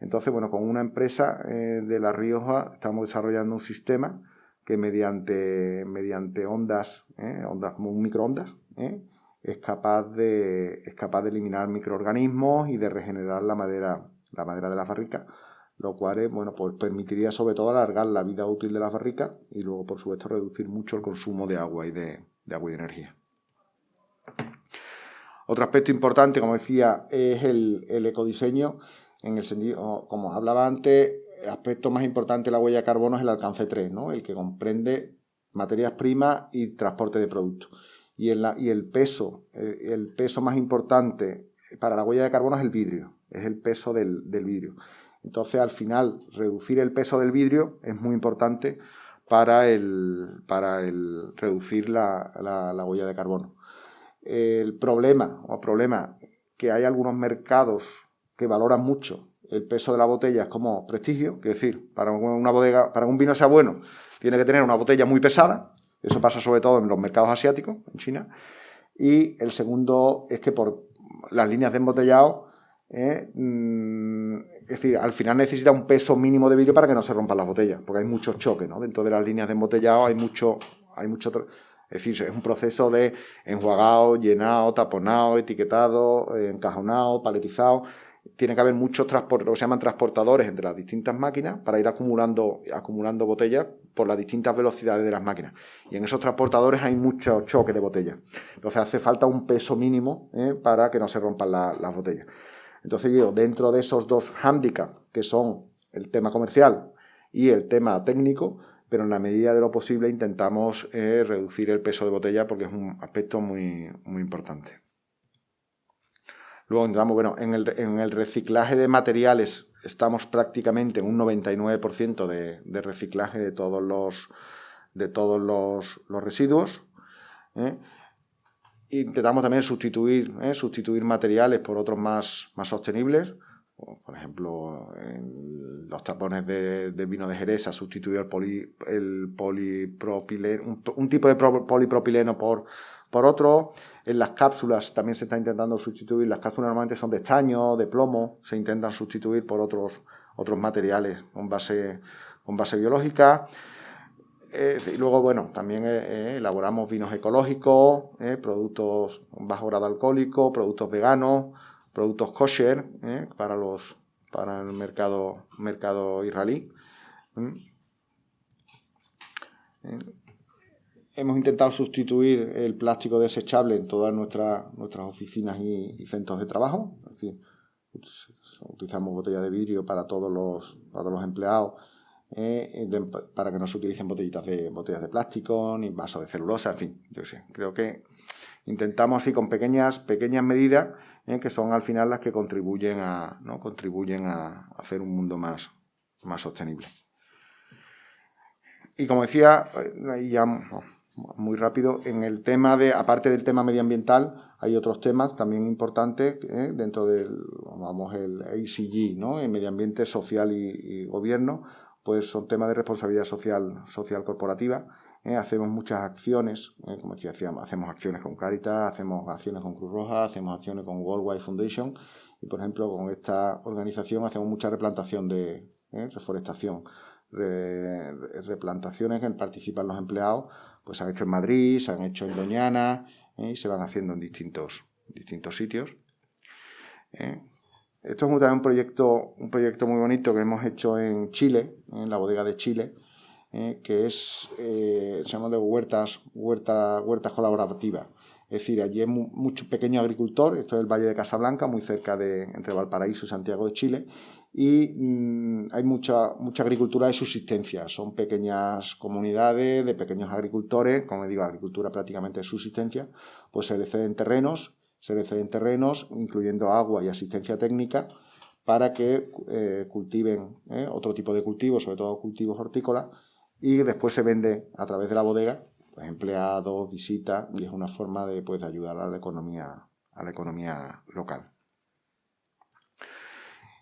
Entonces, bueno, con una empresa de La Rioja estamos desarrollando un sistema que mediante ondas como un microondas, es capaz de eliminar microorganismos y de regenerar la madera de las barricas, lo cual pues permitiría sobre todo alargar la vida útil de las barricas y luego, por supuesto, reducir mucho el consumo de agua y de energía. Otro aspecto importante, como decía, es el ecodiseño, en el sentido, como hablaba antes, el aspecto más importante de la huella de carbono es el alcance 3, ¿no? El que comprende materias primas y transporte de productos. Y el peso más importante para la huella de carbono es el vidrio, es el peso del vidrio. Entonces, al final, reducir el peso del vidrio es muy importante para reducir la huella de carbono. El problema que hay algunos mercados que valoran mucho el peso de la botella como prestigio, es decir, para una bodega, para que un vino sea bueno, tiene que tener una botella muy pesada. Eso pasa sobre todo en los mercados asiáticos, en China. Y el segundo es que por las líneas de embotellado, es decir, al final necesita un peso mínimo de vidrio para que no se rompan las botellas, porque hay muchos choques, ¿no? Dentro de las líneas de embotellado hay mucho. Es decir, es un proceso de enjuagado, llenado, taponado, etiquetado, encajonado, paletizado. Tiene que haber muchos lo que se llaman transportadores entre las distintas máquinas para ir acumulando botellas por las distintas velocidades de las máquinas. Y en esos transportadores hay muchos choques de botellas. Entonces hace falta un peso mínimo para que no se rompan las botellas. Entonces dentro de esos dos hándicaps, que son el tema comercial y el tema técnico, pero en la medida de lo posible intentamos reducir el peso de botella porque es un aspecto muy, muy importante. Luego entramos, en el reciclaje de materiales estamos prácticamente en un 99% de reciclaje de todos los residuos. Intentamos también sustituir materiales por otros más sostenibles. Por ejemplo, en los tapones de vino de Jerez se ha sustituido el polipropileno, un tipo de polipropileno por otro. En las cápsulas también se está intentando sustituir. Las cápsulas normalmente son de estaño, de plomo, se intentan sustituir por otros materiales con base biológica. Y luego, también elaboramos vinos ecológicos, productos con bajo grado alcohólico, productos veganos, productos kosher para el mercado israelí. Hemos intentado sustituir el plástico desechable en todas nuestras oficinas y centros de trabajo. Es decir, utilizamos botellas de vidrio para todos los empleados, para que no se utilicen botellas de plástico ni vasos de celulosa, en fin, creo que intentamos así con pequeñas medidas que son al final las que contribuyen a hacer un mundo más sostenible. Y como decía, ya muy rápido, en el tema aparte del tema medioambiental, hay otros temas también importantes dentro del, el ACG, ¿no? El medio ambiente, social y gobierno, pues son temas de responsabilidad social corporativa. Hacemos muchas acciones, como decía, hacemos acciones con Cáritas, hacemos acciones con Cruz Roja, hacemos acciones con World Wide Foundation y, por ejemplo, con esta organización hacemos mucha replantación reforestación. Replantaciones en que participan los empleados, pues se han hecho en Madrid, se han hecho en Doñana y se van haciendo en distintos sitios. Esto es también un proyecto muy bonito que hemos hecho en Chile, en la bodega de Chile, que se llama de huertas colaborativas. Es decir, allí hay mucho pequeño agricultor, esto es el Valle de Casablanca, muy cerca entre Valparaíso y Santiago de Chile, y hay mucha agricultura de subsistencia. Son pequeñas comunidades de pequeños agricultores, como digo, agricultura prácticamente de subsistencia, pues se les ceden terrenos, incluyendo agua y asistencia técnica, para que cultiven otro tipo de cultivos, sobre todo cultivos hortícolas, y después se vende a través de la bodega, pues empleados, visitas, y es una forma de ayudar a la economía local.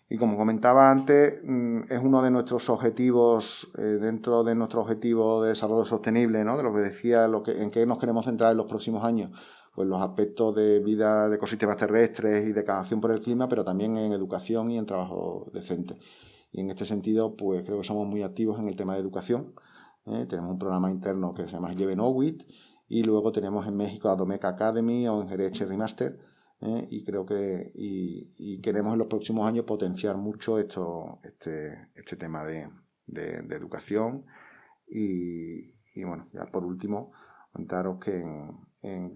Y como comentaba antes, es uno de nuestros objetivos, dentro de nuestro objetivo de desarrollo sostenible, ¿no? De lo que decía, en qué nos queremos centrar en los próximos años, pues los aspectos de vida de ecosistemas terrestres y de acción por el clima, pero también en educación y en trabajo decente. Y en este sentido, pues creo que somos muy activos en el tema de educación. Tenemos un programa interno que se llama Lleven Owit, y luego tenemos en México a Domec Academy o en Jerez Cherry Master. Y creo que queremos en los próximos años potenciar mucho este tema de educación y bueno, ya por último contaros que en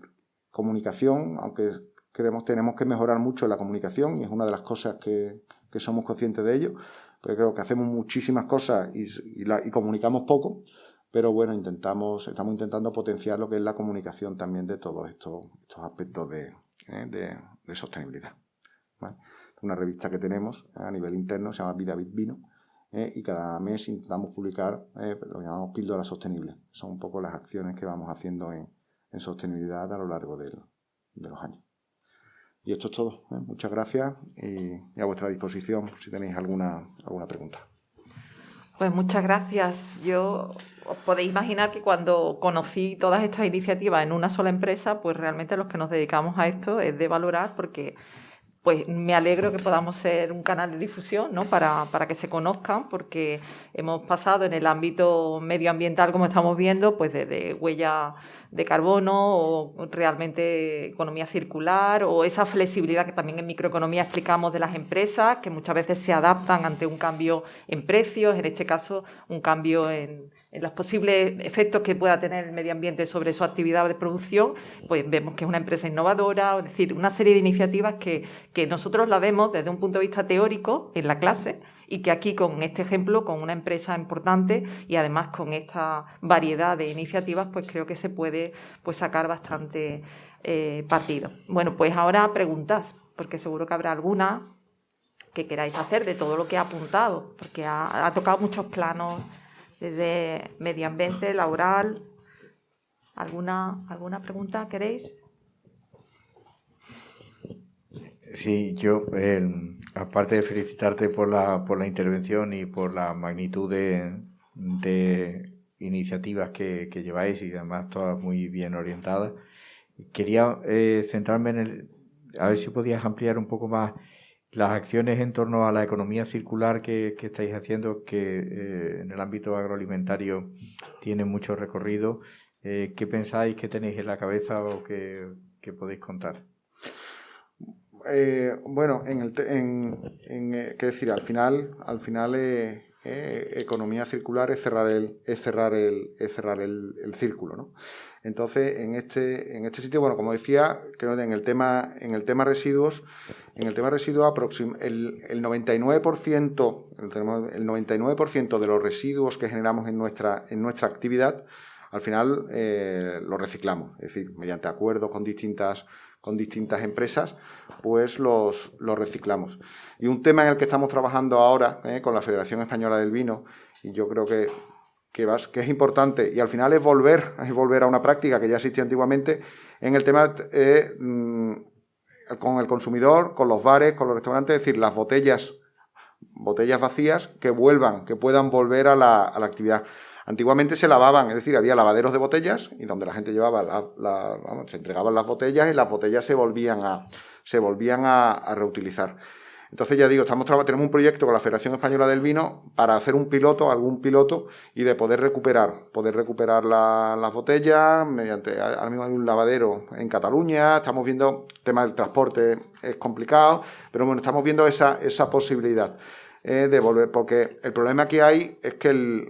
comunicación, aunque tenemos que mejorar mucho la comunicación y es una de las cosas que somos conscientes de ello, pero creo que hacemos muchísimas cosas y comunicamos poco, pero bueno, estamos intentando potenciar lo que es la comunicación también de todos estos aspectos de sostenibilidad. ¿Vale? Una revista que tenemos a nivel interno se llama Vida Bit Vino y cada mes intentamos publicar lo que llamamos píldoras sostenibles. Son un poco las acciones que vamos haciendo en sostenibilidad a lo largo de los años. Y esto es todo. Muchas gracias y a vuestra disposición si tenéis alguna pregunta. Pues muchas gracias. Os podéis imaginar que cuando conocí todas estas iniciativas en una sola empresa, pues realmente los que nos dedicamos a esto es de valorar, porque pues me alegro que podamos ser un canal de difusión, ¿no? para que se conozcan, porque hemos pasado en el ámbito medioambiental, como estamos viendo, pues desde huella de carbono o realmente economía circular o esa flexibilidad que también en microeconomía explicamos de las empresas, que muchas veces se adaptan ante un cambio en precios, en este caso un cambio en los posibles efectos que pueda tener el medio ambiente sobre su actividad de producción, pues vemos que es una empresa innovadora, es decir, una serie de iniciativas que nosotros la vemos desde un punto de vista teórico en la clase y que aquí con este ejemplo, con una empresa importante y además con esta variedad de iniciativas, pues creo que se puede sacar bastante partido. Bueno, pues ahora preguntad, porque seguro que habrá alguna que queráis hacer de todo lo que ha apuntado, porque ha tocado muchos planos, desde medio ambiente, laboral. ¿Alguna pregunta queréis? Sí, yo, aparte de felicitarte por la intervención y por la magnitud de iniciativas que lleváis y además todas muy bien orientadas, quería centrarme a ver si podías ampliar un poco más las acciones en torno a la economía circular que estáis haciendo, que en el ámbito agroalimentario tiene mucho recorrido. ¿Qué pensáis que tenéis en la cabeza o que podéis contar? Bueno, qué decir, al final economía circular es cerrar el círculo, ¿no? Entonces, en este sitio, bueno, como decía, creo que en el tema residuos, el 99% de los residuos que generamos en nuestra actividad al final lo reciclamos, es decir, mediante acuerdos con distintas empresas, pues los reciclamos. Y un tema en el que estamos trabajando ahora con la Federación Española del Vino, y yo creo que es importante, y al final es volver a una práctica que ya existía antiguamente, en el tema con el consumidor, con los bares, con los restaurantes, es decir, las botellas vacías que puedan volver a la actividad. Antiguamente se lavaban, es decir, había lavaderos de botellas y donde la gente llevaba se entregaban las botellas y las botellas se volvían a reutilizar. Entonces, ya digo, tenemos un proyecto con la Federación Española del Vino para hacer algún piloto y de poder recuperar las botellas mediante, ahora mismo hay un lavadero en Cataluña, estamos viendo, el tema del transporte es complicado, pero bueno, estamos viendo esa posibilidad de volver, porque el problema que hay es que el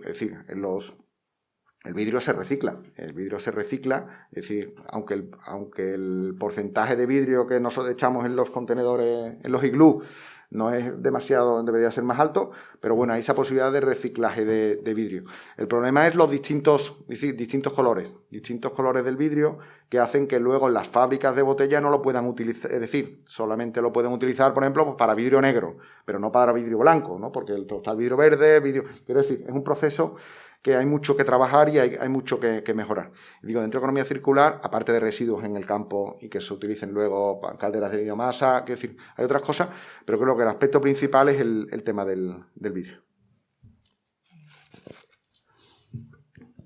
vidrio se recicla. El vidrio se recicla, es decir, aunque el porcentaje de vidrio que nosotros echamos en los contenedores, en los iglú, no es demasiado, debería ser más alto, pero bueno, hay esa posibilidad de reciclaje de vidrio. El problema es los distintos colores del vidrio que hacen que luego en las fábricas de botella no lo puedan utilizar, es decir, solamente lo pueden utilizar, por ejemplo, pues para vidrio negro, pero no para vidrio blanco, ¿no? Porque está el vidrio verde, quiero decir, es un proceso que hay mucho que trabajar y hay mucho que mejorar. Digo, dentro de economía circular, aparte de residuos en el campo y que se utilicen luego calderas de biomasa, es decir, hay otras cosas, pero creo que el aspecto principal es el tema del vidrio.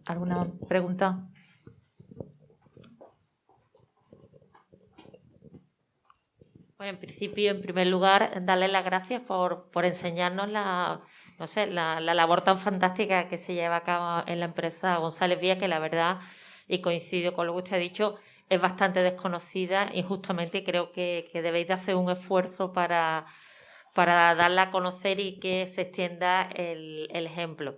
¿Alguna pregunta? Bueno, en principio, en primer lugar, darle las gracias por enseñarnos la labor tan fantástica que se lleva a cabo en la empresa González Vía, que la verdad, y coincido con lo que usted ha dicho, es bastante desconocida injustamente, y creo que debéis de hacer un esfuerzo para darla a conocer y que se extienda el ejemplo.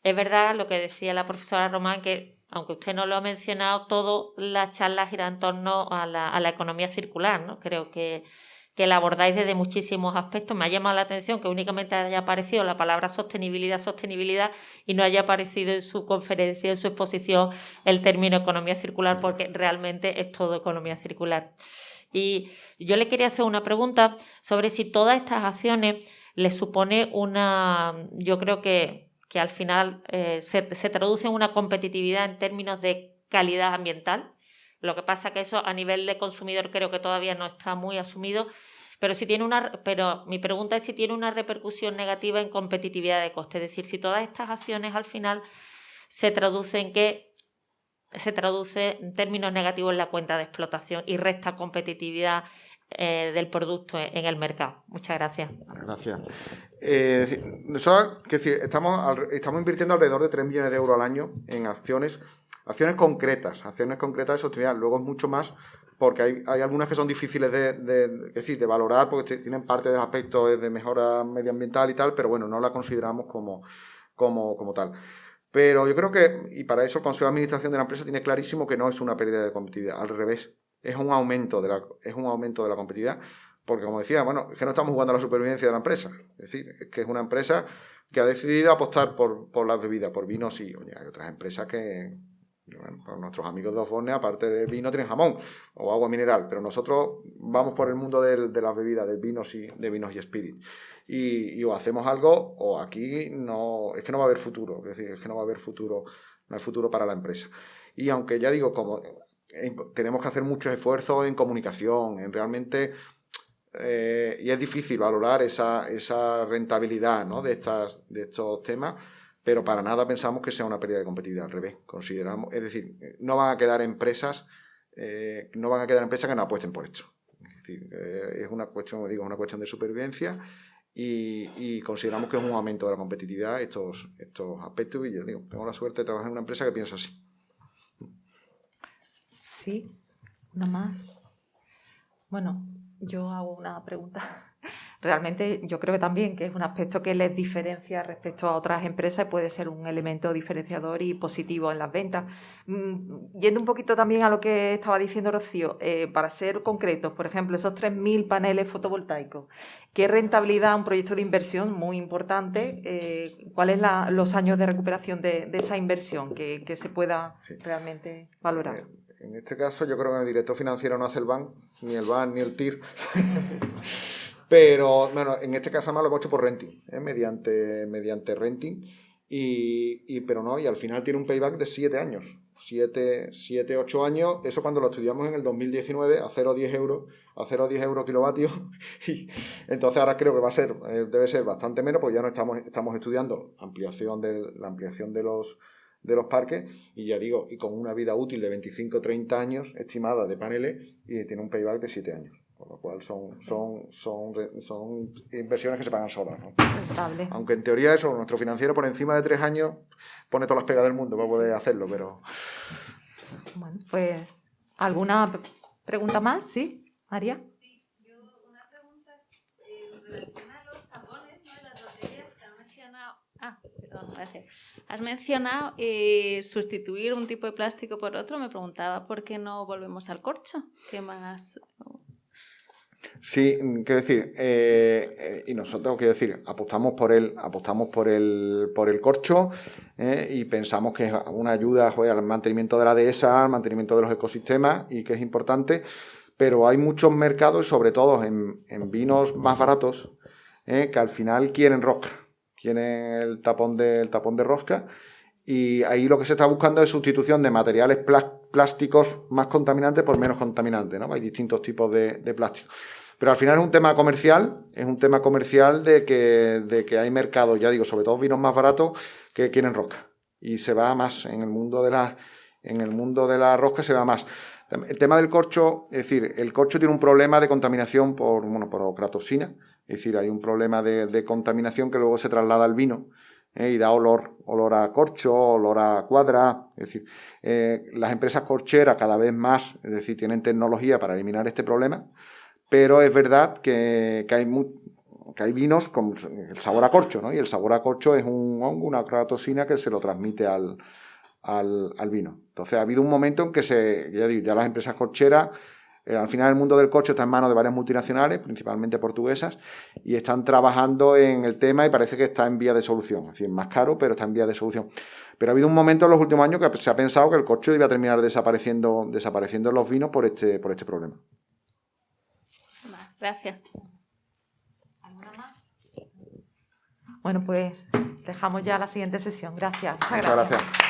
Es verdad lo que decía la profesora Román, que aunque usted no lo ha mencionado, todas las charlas giran en torno a la economía circular, ¿no? Creo que la abordáis desde muchísimos aspectos. Me ha llamado la atención que únicamente haya aparecido la palabra sostenibilidad y no haya aparecido en su conferencia, en su exposición, el término economía circular, porque realmente es todo economía circular. Y yo le quería hacer una pregunta sobre si todas estas acciones les supone yo creo que al final se traduce en una competitividad en términos de calidad ambiental. Lo que pasa que eso a nivel de consumidor creo que todavía no está muy asumido, pero mi pregunta es si tiene una repercusión negativa en competitividad de coste. Es decir, si todas estas acciones al final se traduce en términos negativos en la cuenta de explotación y resta competitividad del producto en el mercado. Muchas gracias. Gracias. Nosotros, estamos invirtiendo alrededor de 3 millones de euros al año en acciones concretas de sostenibilidad. Luego es mucho más porque hay algunas que son difíciles de valorar porque tienen parte del aspecto de mejora medioambiental y tal, pero bueno, no la consideramos como tal. Pero yo creo que, y para eso el Consejo de Administración de la empresa tiene clarísimo que no es una pérdida de competitividad, al revés, es un aumento de la competitividad, porque como decía, bueno, es que no estamos jugando a la supervivencia de la empresa, es decir, es que es una empresa que ha decidido apostar por las bebidas, por vinos y hay otras empresas que, bueno, pues nuestros amigos de Osborne, aparte de vino, tienen jamón o agua mineral, pero nosotros vamos por el mundo de las bebidas, de vinos y spirit. Y o hacemos algo o aquí es que no va a haber futuro, es decir, es que no va a haber futuro, no hay futuro para la empresa. Y aunque ya digo, como tenemos que hacer muchos esfuerzos en comunicación, en realmente, y es difícil valorar esa rentabilidad, ¿no? de estos temas, pero para nada pensamos que sea una pérdida de competitividad, al revés, consideramos, es decir, no van a quedar empresas que no apuesten por esto. Es decir, es una cuestión de supervivencia y consideramos que es un aumento de la competitividad estos aspectos y yo digo, tengo la suerte de trabajar en una empresa que piensa así. Sí, una más. Bueno, yo hago una pregunta. realmente yo creo que también que es un aspecto que les diferencia respecto a otras empresas y puede ser un elemento diferenciador y positivo en las ventas. Yendo un poquito también a lo que estaba diciendo Rocío, para ser concretos, por ejemplo, esos 3.000 paneles fotovoltaicos, ¿qué rentabilidad, un proyecto de inversión muy importante? ¿Cuáles los años de recuperación de esa inversión que se pueda realmente valorar? En este caso yo creo que el director financiero no hace el BAN, ni el BAN, ni el TIR. Pero bueno, en este caso además lo hemos hecho por renting, mediante renting. Pero no, y al final tiene un payback de 7 años. 7, 8 años, eso cuando lo estudiamos en el 2019 a 0,10 euros kilovatios. Y entonces ahora creo que debe ser bastante menos, porque ya no estamos estudiando la ampliación de los parques, y ya digo, y con una vida útil de 25-30 años estimada de paneles, y tiene un payback de 7 años. Con lo cual son inversiones que se pagan solas, ¿no? Rentable. Aunque en teoría eso, nuestro financiero por encima de 3 años pone todas las pegas del mundo para poder hacerlo, pero... Bueno, pues, ¿alguna pregunta más? ¿Sí, María? Sí, yo una pregunta en relación a los tapones, ¿no? De las botellas que has mencionado. Perdón, gracias. Has mencionado sustituir un tipo de plástico por otro. Me preguntaba por qué no volvemos al corcho. ¿Qué más? Sí, quiero decir, y nosotros, quiero decir, apostamos por el corcho, y pensamos que es una ayuda al mantenimiento de la dehesa, al mantenimiento de los ecosistemas, y que es importante, pero hay muchos mercados, sobre todo en vinos más baratos, que al final quieren rosca, quieren el tapón de rosca, y ahí lo que se está buscando es sustitución de materiales plásticos más contaminantes por menos contaminantes, ¿no? Hay distintos tipos de plástico. Pero al final es un tema comercial de que hay mercados, ya digo, sobre todo vinos más baratos, que quieren rosca. Y se va más en el mundo de la rosca, se va más. El tema del corcho, es decir, el corcho tiene un problema de contaminación por ocratoxina, es decir, hay un problema de contaminación que luego se traslada al vino, y da olor a corcho, olor a cuadra. Es decir, las empresas corcheras cada vez más, es decir, tienen tecnología para eliminar este problema, pero es verdad que hay vinos con el sabor a corcho, ¿no? Y el sabor a corcho es un hongo, una ocratoxina que se lo transmite al vino. Entonces ha habido un momento en que ya las empresas corcheras, al final el mundo del corcho está en manos de varias multinacionales, principalmente portuguesas, y están trabajando en el tema y parece que está en vía de solución. Es decir, es más caro, pero está en vía de solución. Pero ha habido un momento en los últimos años que se ha pensado que el corcho iba a terminar desapareciendo en los vinos por este problema. Gracias. ¿Alguna más? Bueno, pues dejamos ya la siguiente sesión. Gracias. Muchas gracias.